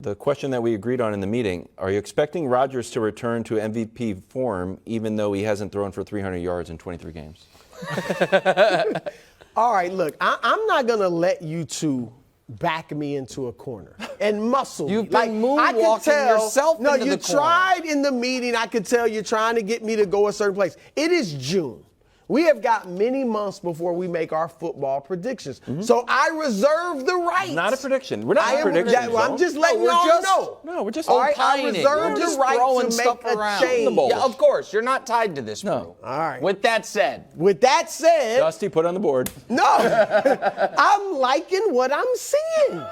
The question that we agreed on in the meeting, are you expecting Rodgers to return to MVP form even though he hasn't thrown for 300 yards in 23 games? All right, look, I'm not going to let you two back me into a corner and muscle You've me. been moonwalking yourself No, into you the corner. tried in the meeting. I could tell you're trying to get me to go a certain place. It is June. We have got many months before we make our football predictions. So I reserve the right. Not a prediction. We're not in prediction I'm just letting y'all know. No, we're just All right, I opining. reserve You're the right throwing to stuff make a around. change. Yeah, of course. You're not tied to this. No. Brew. All right. With that said, Dusty, put it on the board. No, I'm liking what I'm seeing.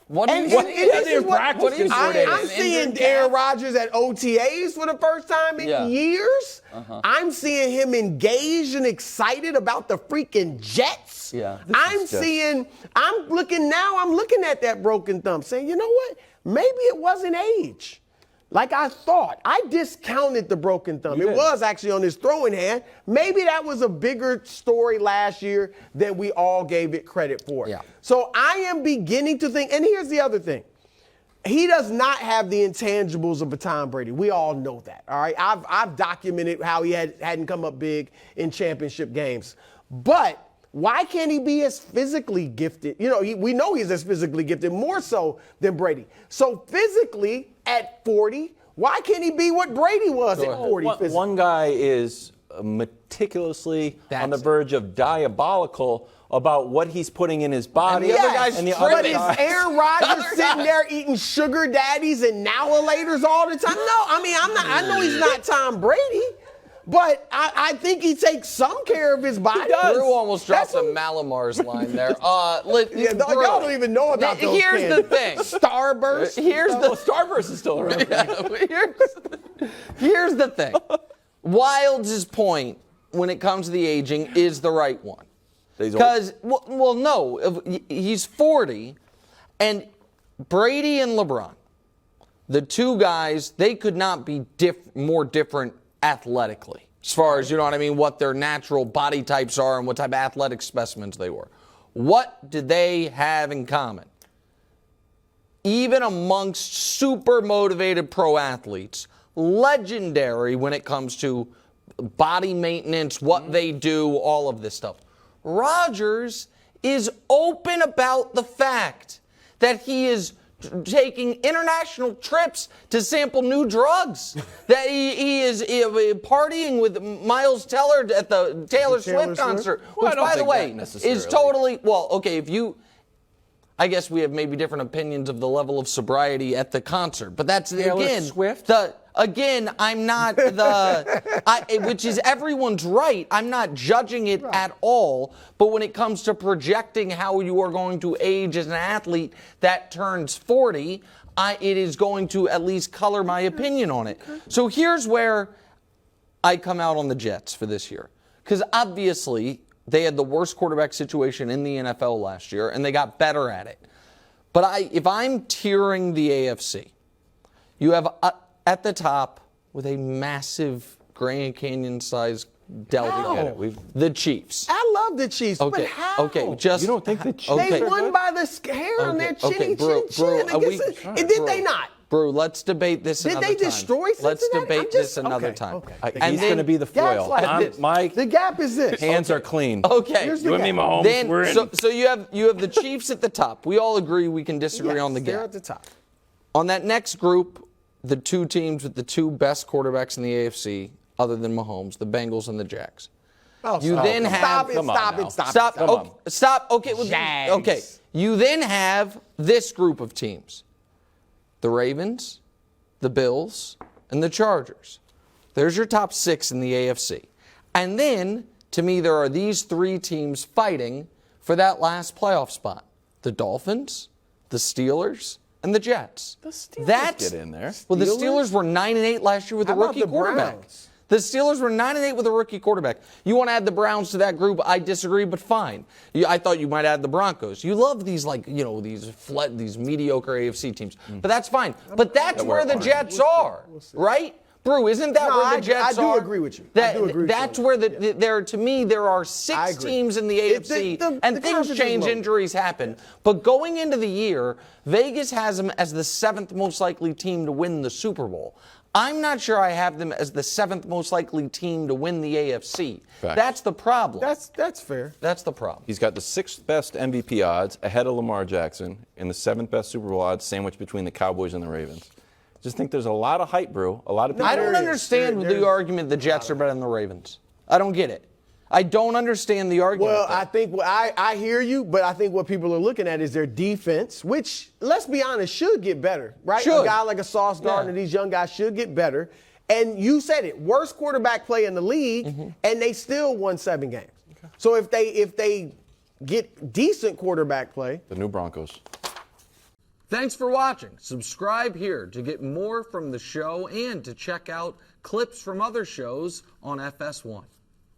what do you And see? this is what- practice this I'm seeing Aaron Rodgers at OTAs for the first time in years. I'm seeing him engaged and excited about the freaking Jets. Yeah. I'm looking at that broken thumb saying, you know what? Maybe it wasn't age. Like I thought. I discounted the broken thumb. It was actually on his throwing hand. Maybe that was a bigger story last year than we all gave it credit for. Yeah. So I am beginning to think, and here's the other thing. He does not have the intangibles of a Tom Brady. We all know that, all right? I've documented how he hadn't come up big in championship games. But why can't he be as physically gifted? You know, we know he's as physically gifted, more so than Brady. So physically, at 40, why can't he be what Brady was at 40 physically? One guy is meticulously on the verge of diabolical about what he's putting in his body. And the other guy's But is Aaron Rodgers sitting there eating sugar daddies and nowalators all the time? No, I mean, I know he's not Tom Brady, but I think he takes some care of his body. Drew almost dropped a Malamars line there. Y'all don't even know about those Here's the thing. Starburst. Starburst is still around. Here's the thing. Wildes' point when it comes to the aging is the right one. Because, no, he's 40, and Brady and LeBron, the two guys, they could not be more different athletically, as far as, you know what I mean, what their natural body types are and what type of athletic specimens they were. What did they have in common? Even amongst super motivated pro athletes, legendary when it comes to body maintenance, what they do, all of this stuff. Rodgers is open about the fact that he is taking international trips to sample new drugs, that he is partying with Miles Teller at the Taylor Swift concert, which, by the way, is totally, I guess we have maybe different opinions of the level of sobriety at the concert, but that's, again, Swift? I'm not which is everyone's right. I'm not judging it at all. But when it comes to projecting how you are going to age as an athlete that turns 40, it is going to at least color my opinion on it. So here's where I come out on the Jets for this year. Because obviously they had the worst quarterback situation in the NFL last year, and they got better at it. But if I'm tiering the AFC, you have at the top with a massive Grand Canyon-sized delta, the Chiefs. I love the Chiefs, okay, but how? Okay, You don't think the Chiefs They won by the hair on their chin. Did they not? Brew, let's debate this another time. Did they destroy Cincinnati? Let's debate this another time. Okay. And he's going to be the foil. The gap is this. Hands are clean. Okay. You and me, Mahomes, we're in. So you have the Chiefs at the top. We all agree we can disagree on the gap. They're at the top. On that next group, the two teams with the two best quarterbacks in the AFC, other than Mahomes, the Bengals and the Jags. Stop. Okay. You then have this group of teams. The Ravens, the Bills, and the Chargers. There's your top 6 in the AFC. And then, to me, there are these 3 teams fighting for that last playoff spot. The Dolphins, the Steelers, and the Jets. The Steelers get in there. Well, the Steelers were 9-8 last year with a rookie quarterback. Browns? The Steelers were 9-8 with a rookie quarterback. You want to add the Browns to that group? I disagree, but fine. I thought you might add the Broncos. You love these, these mediocre AFC teams, but that's fine. But that's where the Jets are, right? Brew, isn't that No, where the Jets are? I do agree with you. I do agree with you That's on where that. there, to me, there are 6 teams in the AFC, and the things conference is change, low. injuries happen. But going into the year, Vegas has them as the 7th most likely team to win the Super Bowl. I'm not sure I have them as the 7th most likely team to win the AFC. Facts. That's the problem. That's fair. That's the problem. He's got the 6th best MVP odds ahead of Lamar Jackson and the 7th best Super Bowl odds sandwiched between the Cowboys and the Ravens. Just think there's a lot of hype, Brew. A lot of people. I don't There is. understand There's the argument the Jets are better than the Ravens. I don't get it. I don't understand the argument. Well, I think I hear you, but I think what people are looking at is their defense, which, let's be honest, should get better, right? Should. A guy like a Sauce Gardner, these young guys should get better. And you said it, worst quarterback play in the league, and they still won 7 games. Okay. So if they get decent quarterback play, The new Broncos. Thanks for watching. Subscribe here to get more from the show and to check out clips from other shows on FS1.